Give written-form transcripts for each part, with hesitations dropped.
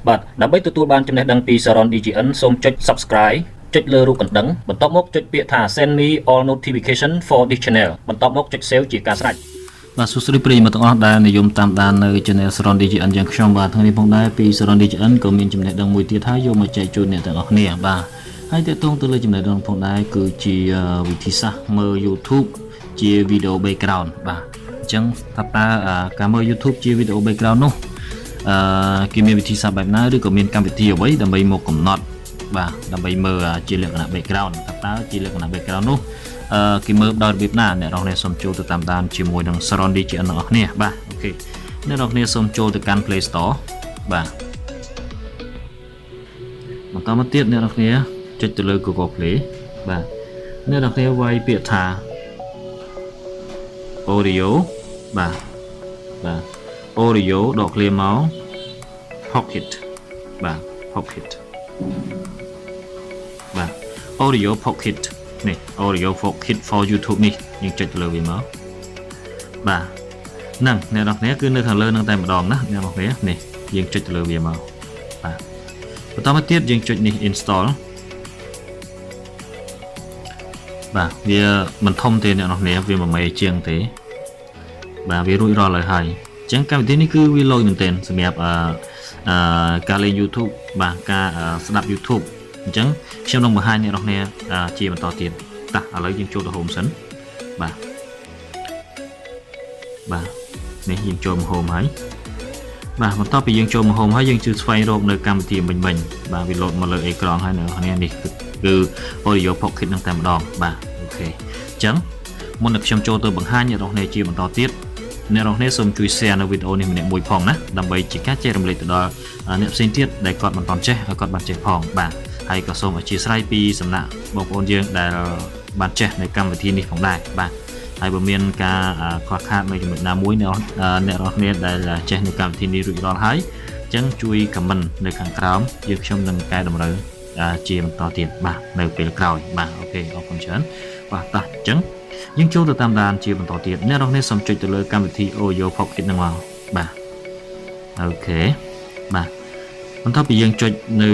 បាទដើម្បីទទួលបានចំណេះដឹងពី SARORN DGN សូមចុច Subscribe ចុចលើរូបកណ្ដឹងបន្ទាប់មកចុចពាក្យថា Send me all notification for this channel បន្ទាប់មកចុច Save ជាការស្រេចបាទសួស្តីប្រិយមិត្តទាំងអស់ដែលនិយមតាមដាននៅ Channel SARORN DGN យ៉ាងខ្ញុំបាទថ្ងៃនេះផងដែរពី SARORN DGN ក៏មានចំណេះដឹងមួយទៀតហើយយកមកចែកជូនអ្នកទាំងអស់គ្នាបាទហើយទាក់ទងទៅលើចំណេះដឹងផងដែរគឺជាវិធីសាស្ត្រមើល YouTube ជាវីដេអូ background បាទអញ្ចឹងថាតើការមើល YouTube ជាវីដេអូ background នោះគេមានវិធីសាស្ត្របែបណាឬក៏មានកម្មវិធីអ្វីដើម្បីមកកំណត់បាទដើម្បីមើលជាលក្ខណៈ background តើជាលក្ខណៈ background នោះគេមើលដោយរបៀបណាអ្នកនរគ្នាសូមចូលទៅតាមដានជាមួយនឹង SARORN DGN ទាំងអស់គ្នាបាទអូខេអ្នកនរគ្នាសូមចូលទៅកាន់ Playstore បាទបន្តមកទៀតអ្នកនរគ្នាចុចទៅលើ Google Play បាទអ្នកនរគ្នាវាយពាក្យថា audio បាទ audio ដកឃ្លាមក pocket បាទ pocket បាទ audio pocket នេះ audio pocket for YouTube នេះយើងចុចទៅលើវាមកបាទហ្នឹងអ្នកនរគ្នាគឺនៅខាងលើនឹងតែម្ដងណាអ្នកនរគ្នានេះយើងចុចទៅលើវាមកបាទបន្តមកទៀតយើងចុចនេះ install បាទវាមិនធំទេអ្នកនរគ្នាវា1 មេជាងទេបាទវារួចរាល់ហើយអញ្ចឹងកម្មវិធីនេះគឺវាលយមែនទែនសម្រាប់ការលេង YouTube បាទការស្ដាប់ YouTube អញ្ចឹងខ្ញុំនឹងបង្ហាញអ្នកនរគ្នាជាបន្តទៀតតោះឥឡូវយើងចូលទៅ Home សិនបាទនេះយើងចូលមក Home ហើយបាទបន្ទាប់ពីយើងចូលមក Home ហើយយើងជឿស្វែងរកនៅកម្មវិធីមិញបាទវាលោតមកលើអេក្រង់ហើយអ្នកនរគ្នានេះគឺ Audio Pocket នឹងតែម្ដងបាទអូខេអញ្ចឹងមុននឹងខ្ញុំចូលទៅបង្ហាញអ្នកនរគ្នាជាបន្តទៀតអ្នកនរគ្នាសូមជួយ share នៅវីដេអូនេះម្នាក់មួយផងណាដើម្បីជាការចែករំលែកទៅដល់អ្នកផ្សេងទៀតដែលគាត់មិនទាន់ចេះឲ្យគាត់បានចេះផងបាទហើយក៏សូមអធិស្ឋានពីសំណាក់បងប្អូនយើងដែលបានចេះនៅកម្មវិធីនេះផងដែរបាទហើយបើមានការខ្វះខាតនៅចំណុចណាមួយអ្នកនរគ្នាដែលចេះនៅកម្មវិធីនេះរួចរាល់ហើយអញ្ចឹងជួយ comment នៅខាងក្រោមយើងខ្ញុំនឹងកែតម្រូវជាបន្តទៀតបាទនៅពេលក្រោយបាទអូខេអរគុណច្រើនបាទតោះអញ្ចឹងយើងចូលទៅតាមដានជាបន្តទៀតអ្នកនរគ្នាសូមចុចទៅលើកម្មវិធី Audio Pocket ហ្នឹងមកបាទអូខេបាទបន្ទាប់ពីយើងចុចនៅ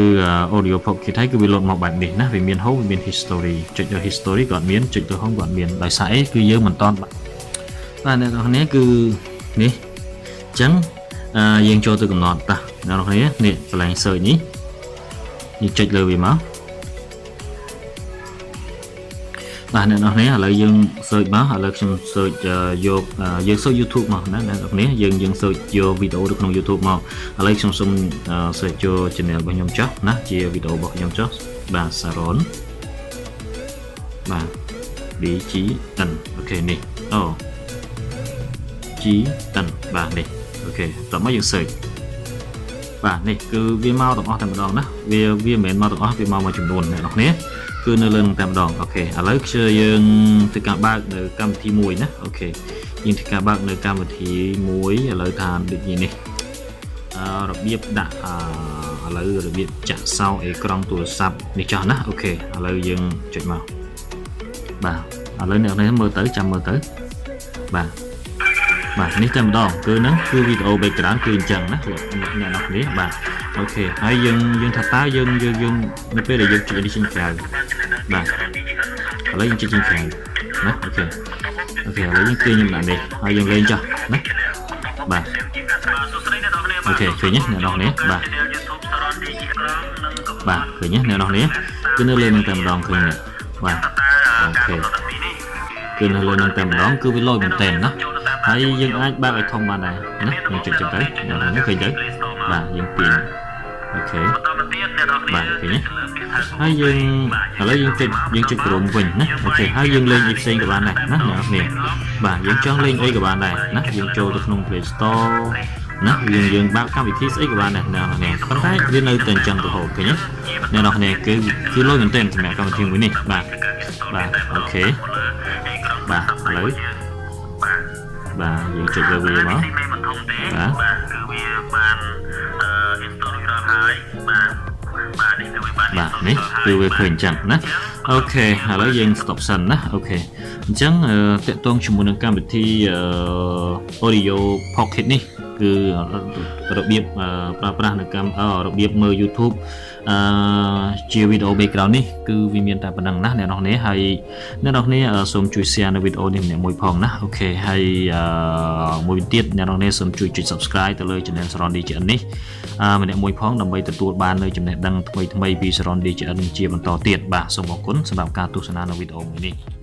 Audio Pocket ហើយគឺវាលោតមកបែបនេះណាវាមាន Home វាមាន History ចុចទៅ History ក៏មានចុចទៅ Home ក៏មានដោយសារអីគឺយើងមិនតន់បាទអ្នកនរគ្នាគឺនេះអញ្ចឹងយើងចូលទៅកំណត់តោះអ្នកនរគ្នានេះកន្លែង Search នេះយើងចុចលើវាមកបាទអ្នកនរគ្នាឥឡូវយើង search មកឥឡូវខ្ញុំ search យកយើង search YouTube មកណាអ្នកនរគ្នាយើង search យកវីដេអូនៅក្នុង YouTube មកឥឡូវខ្ញុំសូម search ចូល channel របស់ខ្ញុំចុះណាជាវីដេអូរបស់ខ្ញុំចុះបាទ SARORN បាទ DGN អូខេនេះអូ GN បាទនេះអូខេតោះមកយើង search បាទនេះគឺវាមកទាំងអស់តែម្ដងណាវាមិនមែនមកទាំងអស់វាមកមួយចំនួនអ្នកនរគ្នាគឺនៅលើនឹងតែម្ដងអូខេឥឡូវយើងធ្វើការបើកនៅកម្មវិធីមួយណាអូខេយើងធ្វើការបើកនៅកម្មវិធីមួយឥឡូវថាដូចនេះរបៀបដាក់ឥឡូវរបៀបចាក់សោអេក្រង់ទូរស័ព្ទនេះចោះណាអូខេឥឡូវយើងចុចមកបាទឥឡូវអ្នកនេះមើលទៅចាំមើលទៅបាទនេះតែម្ដងគឺហ្នឹងគឺវីដេអូ background គឺអញ្ចឹងណាអ្នកនរគ្នាបាទអូខេហើយយើងថាតើយើងនៅពេលដែលយើងចុច edition ក្រៅបាទឥឡូវយើងចុចចេញក្រៅណាអូខេឥឡូវយើងទាញខ្ញុំដាក់នេះហើយយើងលេងចុះណាបាទអូខេឃើញទេអ្នកនរគ្នាបាទឃើញទេអ្នកនរគ្នាគឺនៅលើនឹងតែម្ដងឃើញទេបាទអូខេគឺនៅលើនឹងតែម្ដងគឺវាលយមែនតើណាហើយយើងអាចបើកឲ្យធំបានដែរណាយើងចុចទៅអ្នកនរគ្នាឃើញទៅបាទយើងទាញអូខេបាទឃើញទេហើយយើងឥឡូវយើងចុចក្រុមវិញណាអូខេហើយយើងលេងអីផ្សេងក៏បានដែរណាអ្នកនរគ្នាបាទយើងចង់លេងអីក៏បានដែរណាយើងចូលទៅក្នុង Playstore ណាយើងបើកកម្មវិធីស្អីក៏បានដែរអ្នកនរគ្នាប៉ុន្តែវានៅតែអញ្ចឹងទៅហូតឃើញទេអ្នកនរគ្នាគឺលុយមែនទែនសម្រាប់កម្មវិធីមួយនេះបាទអូខេបាទឥឡូវបាទយើងចុចលើវាមកបាទគឺវាបាន install រួចរាល់ហើយបាទនេះគឺវាបាននេះគឺវាឃើញអញ្ចឹងណាអូខេឥឡូវយើង stop សិនណាអូខេ ចឹងតេតងជាមួយនឹងកម្មវិធី Audio Pocket នេះគឺរបៀបប្រើប្រាស់នៅកម្មរបៀបមើល YouTube ជាវីដេអូ background នេះគឺវាមានតែប៉ុណ្ណឹងណាអ្នកនរគ្នាហើយអ្នកនរគ្នាសូមជួយ share នៅវីដេអូនេះម្នាក់មួយផងណាអូខេហើយមួយទៀតអ្នកនរគ្នាសូមជួយចុច subscribe ទៅលើ channel SARORN DGN នេះម្នាក់មួយផងដើម្បីទទួលបាននៅចំណេះដឹងថ្មីៗពី SARORN DGN ជាបន្តទៀតបាទសូមអរគុណសម្រាប់ការទស្សនានៅវីដេអូមួយនេះ